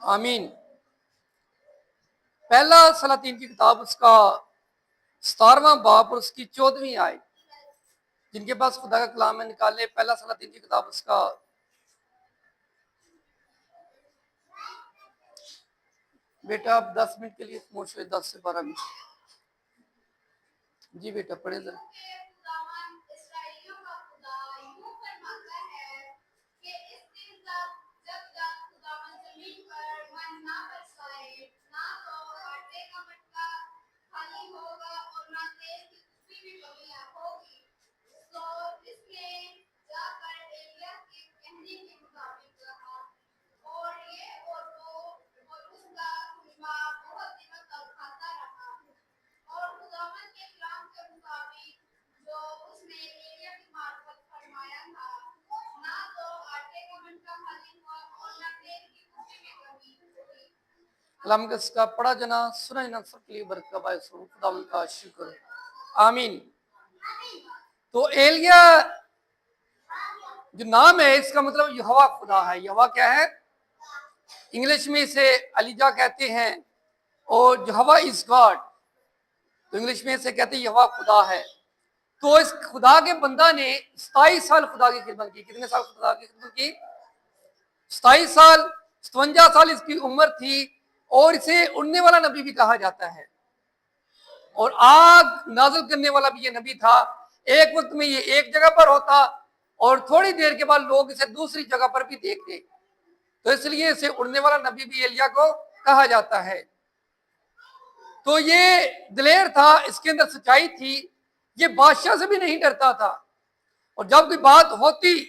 आमीन। पहला सलातीन की किताब उसका 17वां बाब और उसकी 14वीं आयत। जिनके पास खुदा का कलाम में निकाले पहला सलातीन की किताब उसका बेटा आप 10 मिनट के लिए खामोश हुए, 10 से 12 मिनट। जी बेटा पढ़े जरा। कलाम का पढ़ा जना सुना जना सबके लिए बरकत का बायस हो। खुदावंद का शुक्र, आमीन। तो एलिया जो नाम है इसका मतलब यहोवा खुदा है। यहोवा क्या है? इंग्लिश में इसे अलीजा कहते हैं और यहोवा इज गॉड, तो इंग्लिश में इसे कहते हैं यहोवा खुदा है। तो इस खुदा के बंदा ने 27 साल खुदा की खिदमत की। कितने साल खुदा की खिदमत की? 27 साल। 57 साल इसकी उम्र थी और इसे उड़ने वाला नबी भी कहा जाता है और आग नाज़िल करने वाला भी ये नबी था। एक वक्त में ये एक जगह पर होता और थोड़ी देर के बाद लोग इसे दूसरी जगह पर भी देखते, तो इसलिए इसे उड़ने वाला नबी भी एलिया को कहा जाता है। तो ये दिलेर था, इसके अंदर सच्चाई थी, ये बादशाह से भी नहीं डरता था और जब कोई बात होती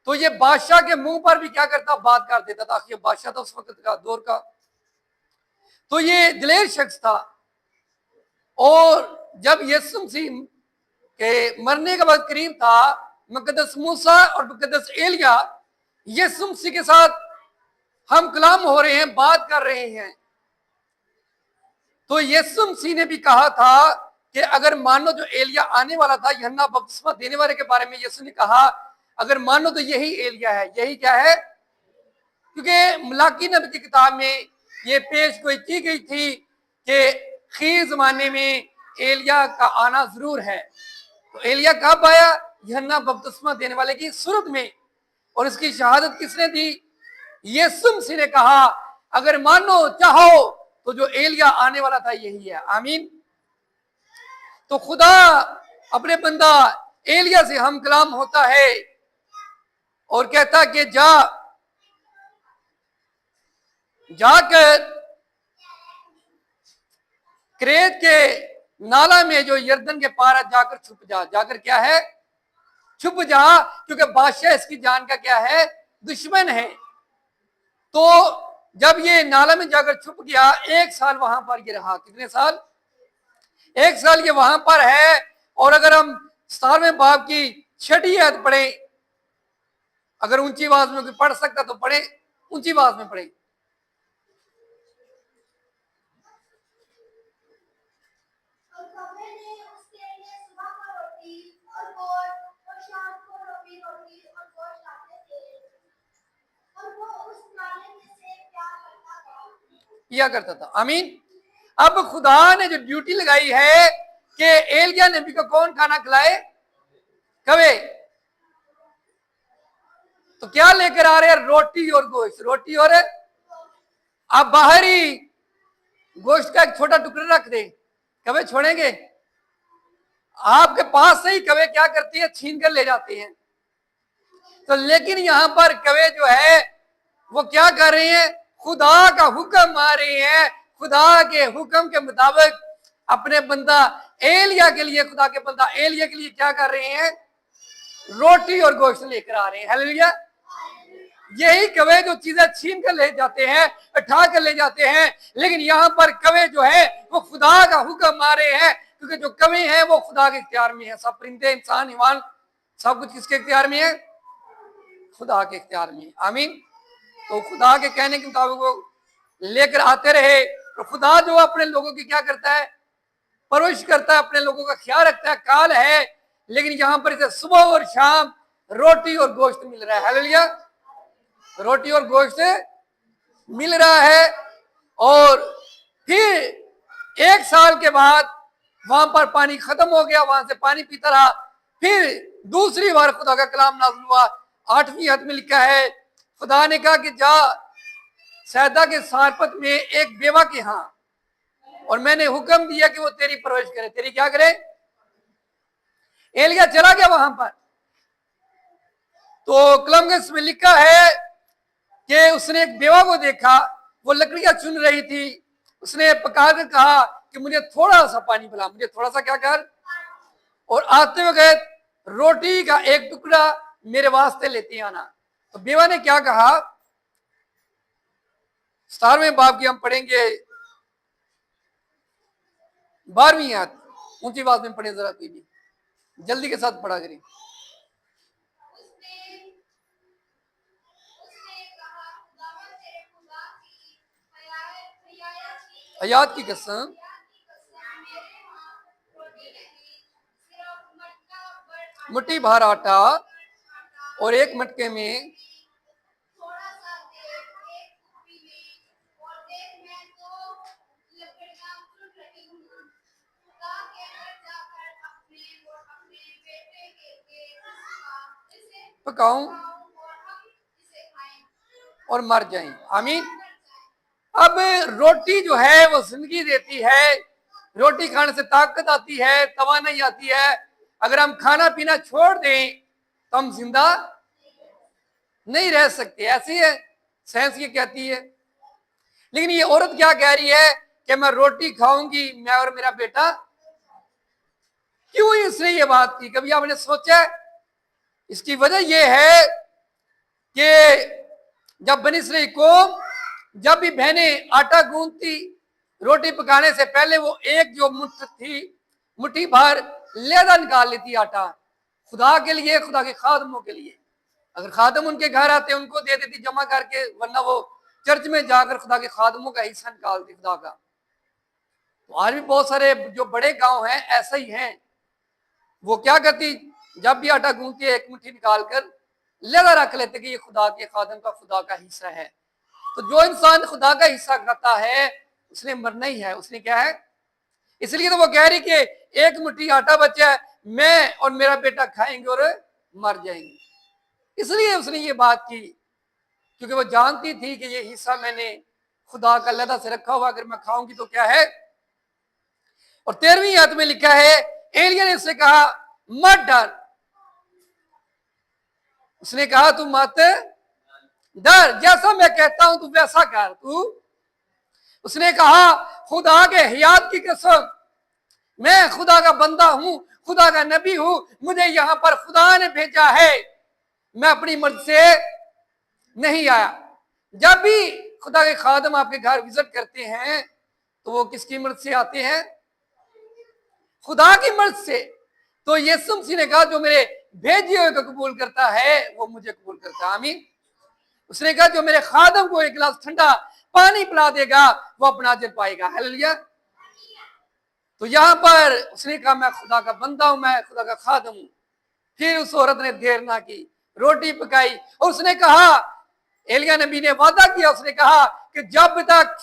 तो ये बादशाह के मुंह पर भी क्या करता, बात कर देता था। ये बादशाह था उस वक्त का, दौर का। तो ये दिलेर शख्स था और जब यीशु मसीह के मरने का वक्त करीब था, मुकद्दस मूसा और मुकद्दस एलिया यीशु मसीह के साथ हम कलाम हो रहे हैं, बात कर रहे हैं। तो यीशु मसीह ने भी कहा था कि अगर मानो जो एलिया आने वाला था, यूहन्ना बपतिस्मा देने वाले के बारे में यीशु ने कहा अगर मानो तो यही एलिया है। यही क्या है? क्योंकि मलाकी नबी की किताब में ये पेश गोई की गई थी कि खीर जमाने में एलिया का आना जरूर है। तो एलिया कब आया? यूहन्ना बपतिस्मा देने वाले की सूरत में। और इसकी शहादत किसने दी? यीशु मसीह ने कहा अगर मानो चाहो तो जो एलिया आने वाला था यही है। आमीन। तो खुदा अपने बंदा एलिया से हम कलाम होता है और कहता कि जाकर क्रेत के नाला में जो यर्दन के पार जाकर छुप जा। जाकर क्या है? छुप जा, क्योंकि बादशाह इसकी जान का क्या है? दुश्मन है। तो जब ये नाला में जाकर छुप गया, 1 साल वहां पर ये रहा। कितने साल? 1 साल ये वहां पर है। और अगर हम 17वें बाब की 6ठी आयत पढ़े, अगर ऊंची आवाज में कोई पढ़ सकता तो पढ़े, ऊंची आवाज में पढ़े। किया करता था। आमीन। अब खुदा ने जो ड्यूटी लगाई है कि एलिया नबी को कौन खाना खिलाए? कवे। तो क्या लेकर आ रहे हैं? रोटी और गोश्त। रोटी और आप बाहरी गोश्त का एक छोटा टुकड़ा रख दे, कवे छोड़ेंगे? आपके पास से ही कवे क्या करती है? छीन कर ले जाते हैं। तो लेकिन यहां पर कवे जो है वो क्या कर रहे हैं? खुदा का हुक्म आ रहे हैं। खुदा के हुक्म के मुताबिक अपने बंदा एलिया के लिए, खुदा के बंदा एलिया के लिए क्या कर रहे हैं? रोटी और गोश्त लेकर आ रहे हैं। हालेलुया। यही कवे जो चीजें छीन कर ले जाते हैं, उठा कर ले जाते हैं, लेकिन यहां पर कवे जो है वो खुदा का हुक्म आ रहे हैं, क्योंकि जो कवे हैं वो खुदा के इख्तियार में है। सब परिंदे, इंसान, हिवान, सब कुछ किसके इख्तियार में है? खुदा के इख्तियार में। आमीन। तो खुदा के कहने के मुताबिक वो लेकर आते रहे। तो खुदा जो अपने लोगों की क्या करता है? परवरिश करता है, अपने लोगों का ख्याल रखता है। काल है, लेकिन यहां पर इसे सुबह और शाम रोटी और गोश्त मिल रहा है। हालेलुया। रोटी और गोश्त मिल रहा है। और फिर 1 साल के बाद वहां पर पानी खत्म हो गया, वहां से पानी पीता रहा। फिर दूसरी बार खुदा का कलाम नाज़िल हुआ। 8वीं आयत में लिखा है, खुदा ने कहा कि जा सैदा के सारपत में एक बेवा के यहां, और मैंने हुक्म दिया कि वो तेरी परवरिश करे। तेरी क्या करे? एलिया चला गया वहां पर। तो कलम में लिखा है कि उसने एक बेवा को देखा, वो लकड़ियां चुन रही थी। उसने पका कर कहा कि मुझे थोड़ा सा पानी पिला, मुझे थोड़ा सा क्या कर, और आते वक्त रोटी का एक टुकड़ा मेरे वास्ते लेते आना। तो बेवा ने क्या कहा? 17वें बाब की हम पढ़ेंगे 12वीं आयत। ऊंची आवाज में पढ़े जरा, कोई भी जल्दी के साथ पढ़ा करें। हयात की कसम, मुट्ठी भर आटा और एक मटके में पकाऊं और मर जाएं। आमीन। अब रोटी जो है वो जिंदगी देती है, रोटी खाने से ताकत आती है, तवानाई आती है। अगर हम खाना पीना छोड़ दें तो हम जिंदा नहीं रह सकते, ऐसी है साइंस ये कहती है। लेकिन ये औरत क्या कह रही है कि मैं रोटी खाऊंगी, मैं और मेरा बेटा। क्यों इसने ये बात की? कभी आपने सोचा? इसकी वजह यह है कि जब बनी इसराइल कौम, जब भी बहनें आटा गूंथती रोटी पकाने से पहले, वो एक जो मुट्ठी भर लेदा निकाल लेती आटा, खुदा के लिए, खुदा के खादमों के लिए। अगर खादम उनके घर आते उनको दे देती जमा करके, वरना वो चर्च में जाकर खुदा के खादमों का हिस्सा निकालती खुदा का। तो आज भी बहुत सारे जो बड़े गांव हैं ऐसा ही हैं। वो क्या करती, जब भी आटा गूंथती है एक मुट्ठी निकाल कर लेदा रख लेते कि ये खुदा के खादम का, खुदा का हिस्सा है। तो जो इंसान खुदा का हिस्सा खाता है उसने मरना ही है। उसने क्या है? इसलिए तो वो कह रही कि एक मुट्ठी आटा बचा है, मैं और मेरा बेटा खाएंगे और मर जाएंगे। इसलिए उसने ये बात की, क्योंकि वो जानती थी कि ये हिस्सा मैंने खुदा का लदा से रखा हुआ, अगर मैं खाऊंगी तो क्या है। और 13वीं आयत में लिखा है, एलिया ने उससे कहा मत डर। उसने कहा तू मत डर, जैसा मैं कहता हूं तू वैसा कर तू। उसने कहा खुदा के हयात की कसम, मैं खुदा का बंदा हूं, खुदा का नबी हूं, मुझे यहां पर खुदा ने भेजा है, मैं अपनी मर्जी से नहीं आया। जब भी खुदा के खादम आपके घर विजिट करते हैं तो वो किसकी मर्जी से आते हैं? खुदा की मर्जी से। तो यीशु मसीह ने कहा जो मेरे भेजे हुए को कबूल करता है वो मुझे कबूल करता है। आमीन। उसने कहा जो मेरे खादम को एक गिलास ठंडा पानी पिला देगा वो अपना अजर पाएगा। हालेलुया। तो यहां पर उसने कहा मैं खुदा का बंदा हूं, मैं खुदा का खादम हूं। फिर उस औरत ने देर ना की, रोटी पकाई और उसने कहा, एलिया नबी ने वादा किया, उसने कहा कि जब तक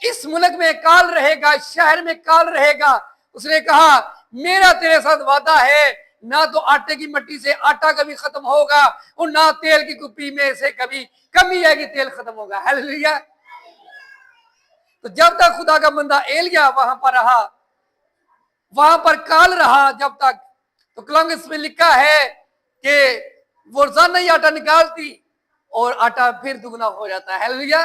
इस मुल्क में काल रहेगा, शहर में काल रहेगा, उसने कहा मेरा तेरे साथ वादा है, ना तो आटे की मट्टी से आटा कभी खत्म होगा और ना तेल की कुप्पी में से कभी कमी आएगी, तेल खत्म होगा। हालेलुया। तो जब तक खुदा का बंदा एलिया वहां पर रहा, वहां पर काल रहा जब तक, तो कलम में लिखा है कि वो रोजाना ही आटा निकालती और आटा फिर दुगना हो जाता है। हालेलुया।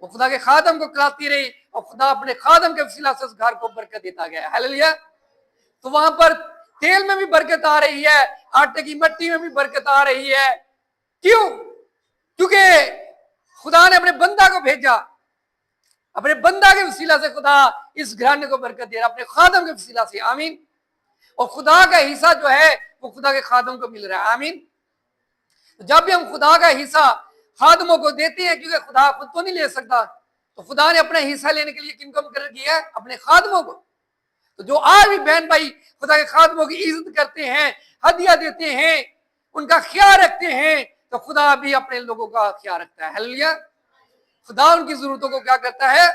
वो खुदा के खादम को खिलाती रही और खुदा अपने खादम के वसीला से उस घर को बरकत देता गया। हालेलुया। तो वहां पर तेल में भी बरकत आ रही है, आटे की मट्टी में भी बरकत आ रही है। क्यों? क्योंकि खुदा ने अपने बंदा को भेजा, अपने बंदा के वसीला से खुदा इस घराने को बरकत दे रहा, अपने खादम के वसीला से। आमीन। और खुदा का हिस्सा जो है वो खुदा के खादम को मिल रहा है। आमीन। जब भी हम खुदा का हिस्सा खादमों को देते हैं, क्योंकि खुदा खुद तो नहीं ले सकता, तो खुदा ने अपना हिस्सा लेने के लिए किनको मुकर्रर किया है? अपने खादमों को। तो जो आज भी बहन भाई खुदा के खादमों की इज्जत करते हैं, हदिया देते हैं, उनका ख्याल रखते हैं, तो खुदा भी अपने लोगों का ख्याल रखता है। हालेलुया। खुदा उनकी जरूरतों को क्या करता है।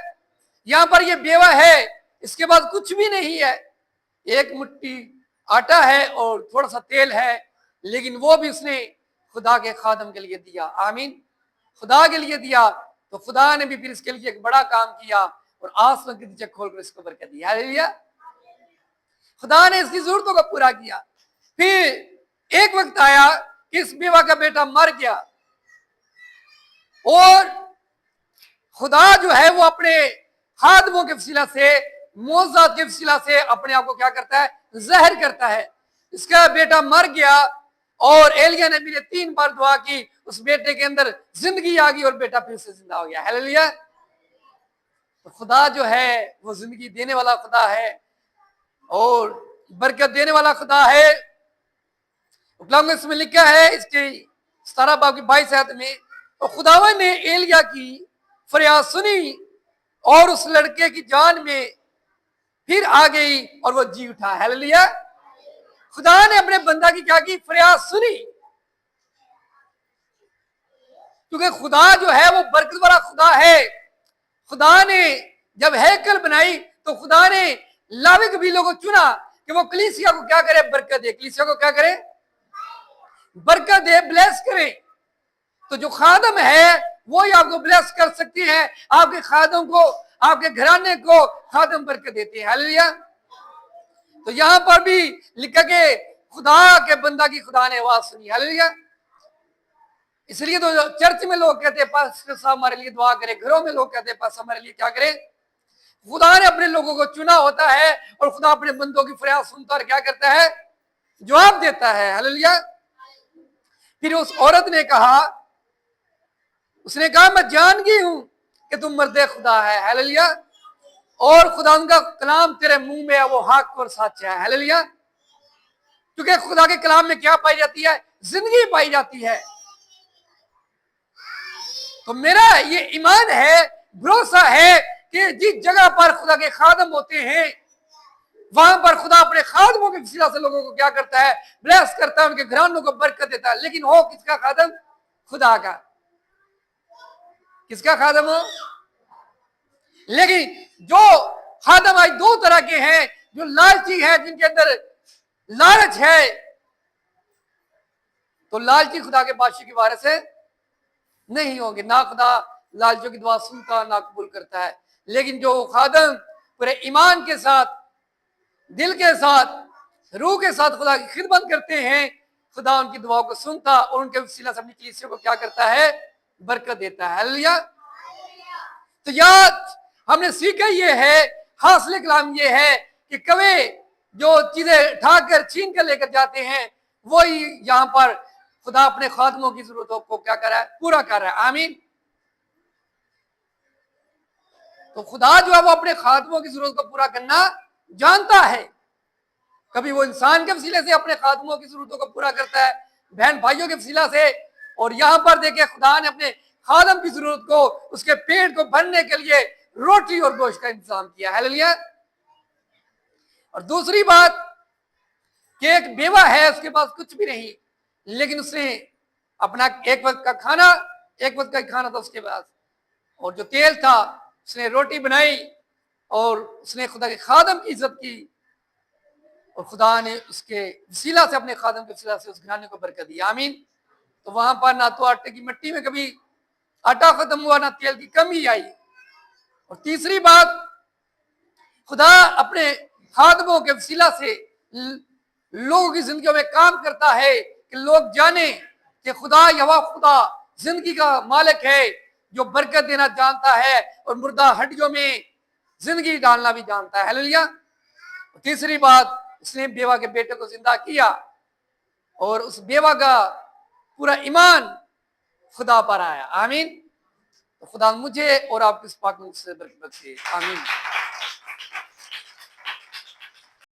यहां पर ये बेवा है, इसके बाद कुछ भी नहीं है, एक मुट्ठी आटा है और थोड़ा सा तेल है, लेकिन वो भी उसने खुदा के खादम के लिए दिया। आमीन। खुदा के लिए दिया, तो खुदा ने भी फिर इसके लिए एक बड़ा काम किया और आसमान के दीचे खोलकर इसको बरकत दी। हालेलुया। खुदा ने इसकी जरूरतों को पूरा किया। फिर एक वक्त आया कि इस बेवा का बेटा मर गया और खुदा जो है वो अपने खादमों के वसीला से, मौजूद के वसीला से अपने आप को क्या करता है, जहर करता है। इसका बेटा मर गया और एलिया ने भी 3 बार दुआ की, उस बेटे के अंदर जिंदगी आ गई और बेटा फिर से जिंदा हो गया। हालेलुया। तो खुदा जो है वो जिंदगी देने वाला खुदा है और बरकत देने वाला खुदा है। उपलब्ध इसमें लिखा है इसके 17 बाब की 22 आयत में, और खुदावन ने एलिया की फरियाद सुनी और उस लड़के की जान में फिर आ गई और वो जी उठा। हालेलुया। खुदा ने अपने बंदा की क्या की, फरियाद सुनी, क्योंकि खुदा जो है वो बरकत वाला खुदा है। खुदा ने जब हैकल बनाई तो खुदा ने लावे कबीलों को चुना कि वो कलीसिया को क्या करे, बरकत दे। कलीसिया को क्या करे, बरकत दे, ब्लेस करे। तो जो खादम है वो ही आपको ब्लेस कर सकती है, आपके खादम को, आपके घराने को खादम बरकत देते हैं। हालेलुया। तो यहां पर भी लिखा कि खुदा के बंदा की खुदा ने आवाज सुनी। हालेलुया। इसलिए तो चर्च में लोग कहते हैं पास्टर साहब हमारे लिए दुआ करें, घरों में लोग कहते हैं पास्टर हमारे लिए क्या करें। खुदा ने अपने लोगों को चुना होता है और खुदा अपने बंदों की फरियाद सुनता और क्या करता है, जवाब देता है। हालेलुया। फिर उस औरत ने कहा, उसने कहा मैं जान गई हूं कि तुम मर्दे खुदा है। हालेलुया। और खुदा का कलाम तेरे मुंह में है, वो हक और सच्चा है। हालेलुया। क्योंकि खुदा के कलाम में क्या पाई जाती है, जिंदगी पाई जाती है। तो मेरा ये ईमान है, भरोसा है कि जिस जगह पर खुदा के खादम होते हैं वहां पर खुदा अपने खादमों के वसीला से लोगों को क्या करता है, ब्लेस करता है, उनके घरानों को बरकत देता है। लेकिन हो किसका खादम, खुदा का। किसका खादम हो। लेकिन जो खादम आज 2 तरह के हैं, जो लालची है, जिनके अंदर लालच है, तो लालची खुदा के बादशाह की वारिस से नहीं होंगे। ना खुदा लालचों की दुआ सुनता ना कबूल करता है। लेकिन जो खादम पूरे ईमान के साथ, दिल के साथ, रूह के साथ खुदा की खिदमत करते हैं, खुदा उनकी दुआओं को सुनता और उनके वसीला से अपनी कलीसिया को क्या करता है, बरकत देता है। हालेलुया। तो याद हमने सीखा ये है, हासिल कलाम ये है कि कवे जो चीजें ठाकर छीन कर लेकर जाते हैं, वही यहां पर खुदा अपने खादमों की जरूरतों को क्या कर रहा है, पूरा कर रहा है। आमीन। तो खुदा जो है वो अपने खादमों की जरूरत को पूरा करना जानता है। कभी वो इंसान के वसीले से अपने खादमों की जरूरतों को पूरा करता है, बहन भाइयों के वसीला से। और यहां पर देखिए खुदा ने अपने खादम की जरूरत को, उसके पेट को भरने के लिए रोटी और गोश्त का इंतजाम किया। हालेलुया। और दूसरी बात कि एक बेवा है, उसके पास कुछ भी नहीं, लेकिन उसने अपना एक वक्त का खाना, एक वक्त का खाना था उसके पास, और जो तेल था उसने रोटी बनाई और उसने खुदा के खादम की इज्जत की और खुदा ने उसके वसीला से, अपने खादम के वसीला से उस घराने को बरकत दी। आमीन। तो वहां पर ना तो आटे की मिट्टी में कभी आटा खत्म हुआ, ना तेल की कमी आई। और तीसरी बात, खुदा अपने खादमों के वसीला से लोगों की जिंदगियों में काम करता है कि लोग जाने कि खुदा यहोवा खुदा जिंदगी का मालिक है, जो बरकत देना जानता है और मुर्दा हड्डियों में जिंदगी डालना भी जानता है। हालेलुया। तीसरी बात, उसने बेवा के बेटे को जिंदा किया और उस बेवा का पूरा ईमान खुदा पर आया। आमीन। तो खुदा मुझे और आपके इस पाक मुल्क से बरकत बख्शे। आमीन।